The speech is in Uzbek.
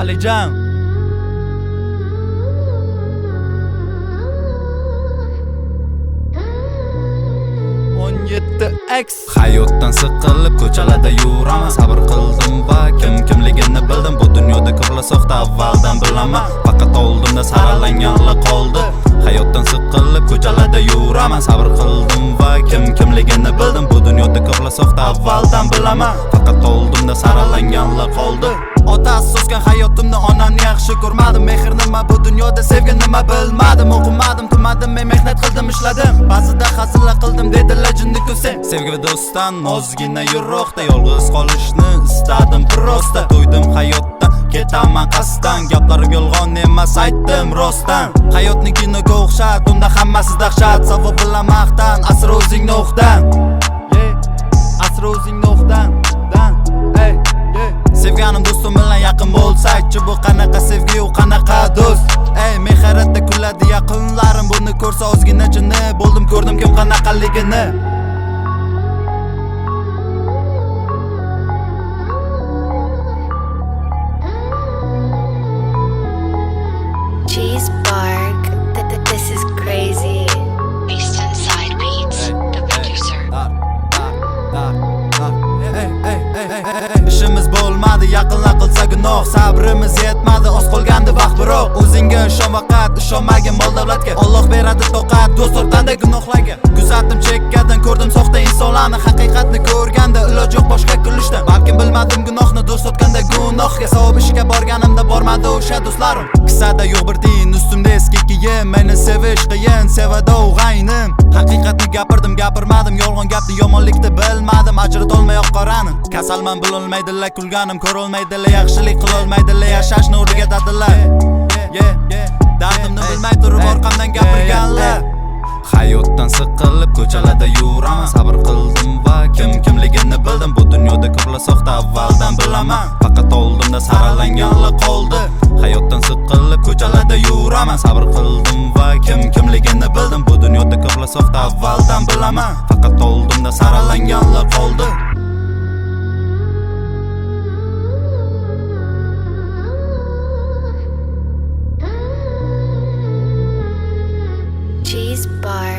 Alijan 17x Hayotdan siqilib ko'chalarda yuraman. Sabr qildim va kimligini bildim. Bu dunyoda ko'plar soxta, avvaldan bilaman. Faqat oldimda saralanganlar qoldi. Hayotdan siqilib ko'chalarda yuraman. Sabr qildim va kimligini bildim. Bu dunyoda ko'plar soxta, avvaldan bilaman. Faqat oldimda saralanganlar qoldi. Otasi o'sgan hayotimni onamni yaxshi ko'rmadim. Mehr nima, bu dunyoda sevgi nima bilmadim. O'qimadim, timadim, men mehnat qildim, ishladim. Ba'zida hazillar qildim, dedilar jinni sen. Sevgi va do'stdan ozgina yiroqda yolg'iz qolishni istadim prosta. To'ydim hayotdan, ketaman qasddan. Gaplarim yolg'on emas, aytdim rostdan. Hayotni kinoga o'xshat, unda hammasi dahshat. Savob bilan maqtan, asr o'zingni o'qdan. Asr o'zingni o'qdan. Sevganim do'stim bilan yaqin bo'lsak-chi, bu qanaqa sevgi, u qanaqa do'st. Men hayratda kuladi yaqinlarim, buni ko'rsa ozgina jinni bo'ldim, ko'rdim kim qanaqaligini. Cheese Bark, this is crazy. Eastern Side Beats, the producer. İşimiz bo'lmadi, yaqinlar qilsa gunoh. Sabrimiz yetmadi, oz qolgandi vaqt biroq. O'zingga ishon faqat, ishonmagin mol davlatga. Alloh beradi toqat, do'st ortanda gunohlarga. Kuzatdim chekkadan, ko'rdim soxta insonlarni. Haqiqatni ko'rganda iloj yo'q boshqa kulishdan. Balkim bilmadim gunohni, do'st o'tganda gunohga. Savob ishga borganimda bormadi o'sha do'stlarim. Kisada yo'q bir din, ustimda eski kiyim. Meni sevish qiyin, sevadi o'g'aynim. Haqiqatni gapirdim, gapirmadim, yolg'on gapni, yomonlikni bilmadim. Ajrat olmay oq qorani. Kasalman, bilolmaydilar kulganim, ko'rolmaydilar, yaxshilik qilolmaydilar, yashashni o'rgatadilar. Dardimni bilmay turib orqamdan gapirganlar. Hayotdan siqilib ko'chalarda yuraman. Sabr qildim va kimligini bildim. Bu dunyoda ko'plar soxta, avvaldan bilaman. Faqat oldimda saralanganlar qoldi. Hayotdan siqilib ko'chalarda yuraman. Sabr qildim va kimligini bildim. Bu dunyoda ko'plar soxta, avvaldan bilaman. Faqat oldimda saralanganlar qoldi. Cheese Bark.